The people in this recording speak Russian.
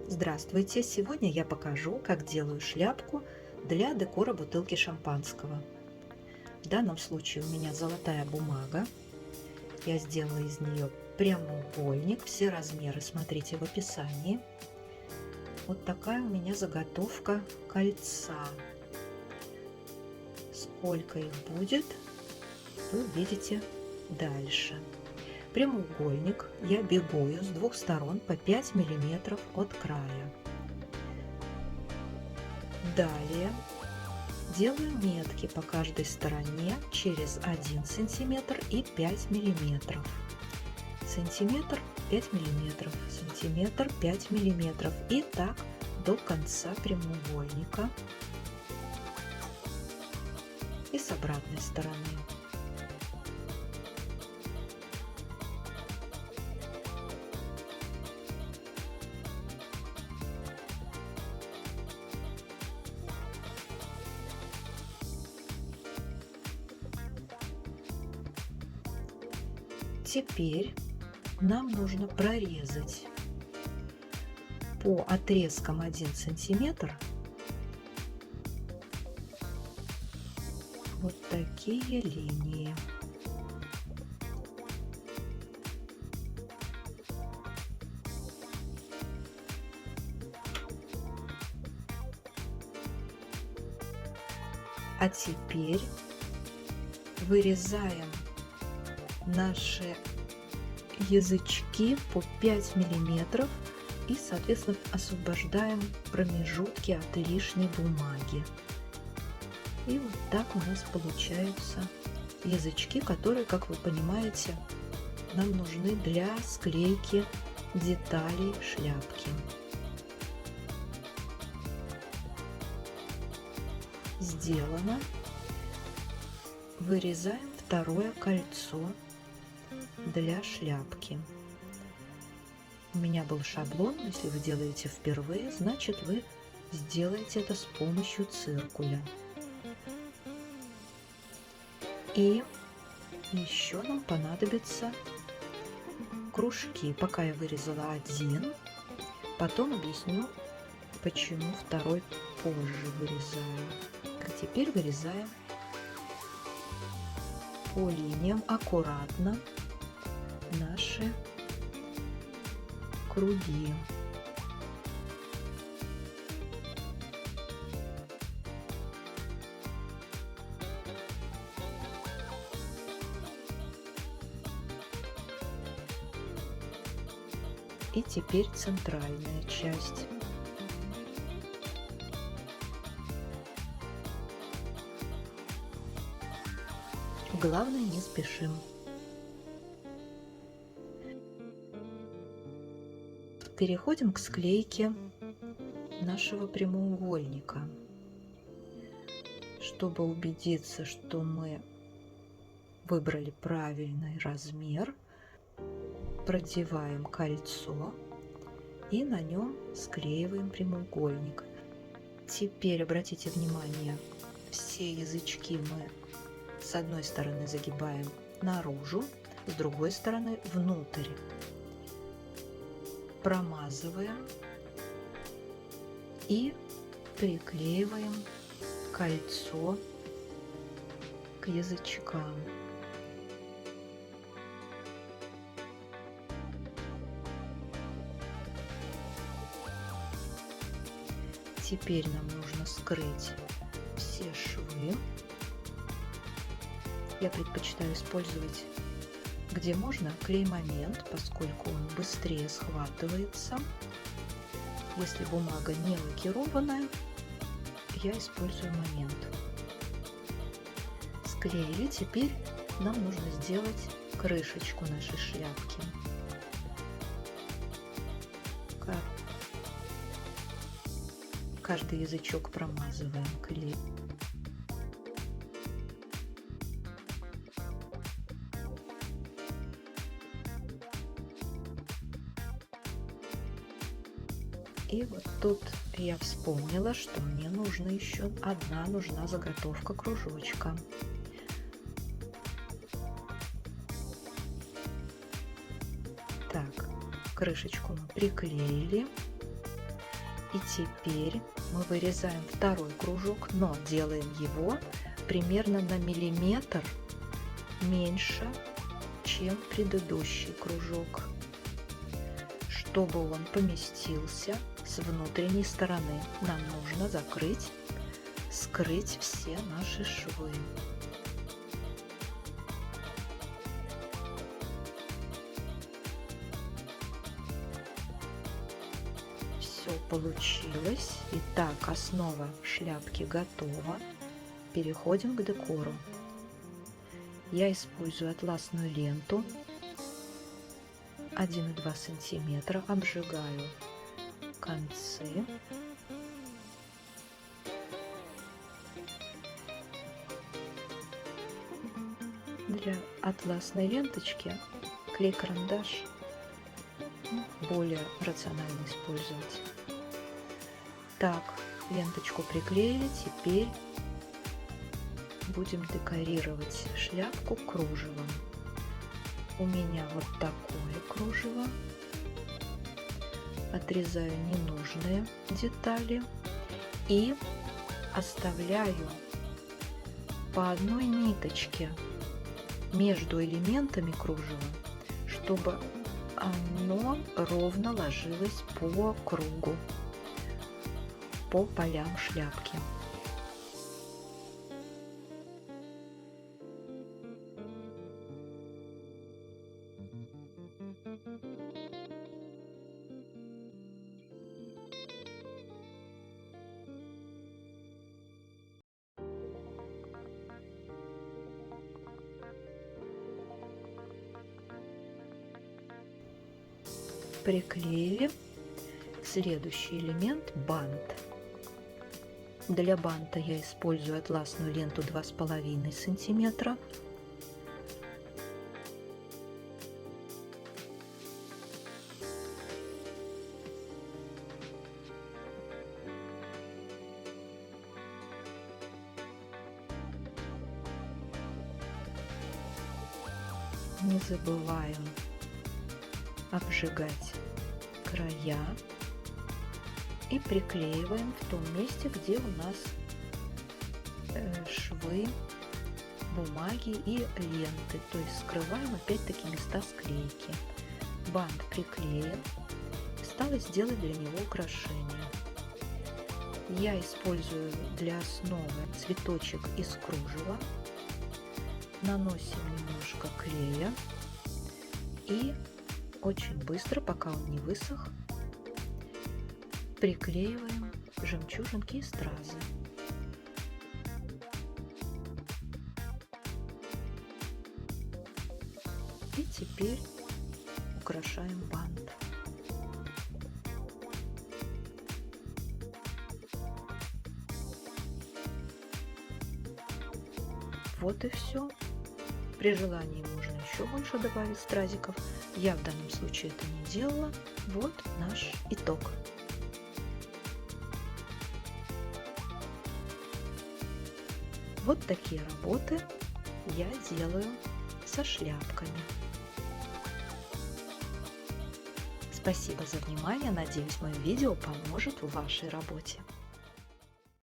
Здравствуйте! Сегодня я покажу, как делаю шляпку для декора бутылки шампанского. В данном случае у меня золотая бумага. Я сделала из нее прямоугольник. Все размеры смотрите в описании. Вот такая у меня заготовка кольца. Сколько их будет, вы увидите дальше. Прямоугольник я бигую с двух сторон по 5 миллиметров от края. Далее делаю метки по каждой стороне через 1 сантиметр и 5 миллиметров. Сантиметр, 5 миллиметров, сантиметр, 5 миллиметров. И так до конца прямоугольника. И с обратной стороны. Теперь нам нужно прорезать по отрезкам 1 сантиметр вот такие линии. А теперь вырезаем наши язычки по 5 миллиметров и, соответственно, освобождаем промежутки от лишней бумаги. И вот так у нас получаются язычки, которые, как вы понимаете, нам нужны для склейки деталей шляпки. Сделано. Вырезаем второе кольцо для шляпки. У меня был шаблон. Если вы делаете впервые, значит вы сделаете это с помощью циркуля. И еще нам понадобятся кружки. Пока я вырезала один, потом объясню, почему второй позже вырезаю. А теперь вырезаем по линиям аккуратно наши круги. И теперь центральная часть. Главное, не спешим. Переходим к склейке нашего прямоугольника. Чтобы убедиться, что мы выбрали правильный размер, продеваем кольцо и на нем склеиваем прямоугольник. Теперь обратите внимание, все язычки мы с одной стороны загибаем наружу, с другой стороны внутрь. Промазываем и приклеиваем кольцо к язычкам. Теперь нам нужно скрыть все швы. Я предпочитаю использовать, где можно, клей-момент, поскольку он быстрее схватывается. Если бумага не лакированная, я использую момент. Склеили. Теперь нам нужно сделать крышечку нашей шляпки. Каждый язычок промазываем клей. И вот тут я вспомнила, что мне нужно еще нужна заготовка кружочка. Так, крышечку мы приклеили. И теперь мы вырезаем второй кружок, но делаем его примерно на миллиметр меньше, чем предыдущий кружок, чтобы он поместился с внутренней стороны. Нам нужно скрыть все наши швы. Все получилось. Итак, основа шляпки готова. Переходим к декору. Я использую атласную ленту 1,2 сантиметра, обжигаю концы. Для атласной ленточки клей-карандаш более рационально использовать. Так, ленточку приклеили, теперь будем декорировать шляпку кружевом. У меня вот такое кружево. Отрезаю ненужные детали и оставляю по одной ниточке между элементами кружева, чтобы оно ровно ложилось по кругу, по полям шляпки. Приклеили. Следующий элемент — бант. Для банта я использую атласную ленту 2,5 сантиметра. Не забываем обжигать края и приклеиваем в том месте, где у нас швы бумаги и ленты, то есть скрываем опять-таки места склейки. Бант приклеен, осталось сделать для него украшение. Я использую для основы цветочек из кружева, наносим немножко клея и очень быстро, пока он не высох, приклеиваем жемчужинки и стразы. И теперь украшаем бант. Вот и все. При желании можно еще больше добавить стразиков. Я в данном случае это не делала. Вот наш итог. Вот такие работы я делаю со шляпками. Спасибо за внимание. Надеюсь, мое видео поможет в вашей работе.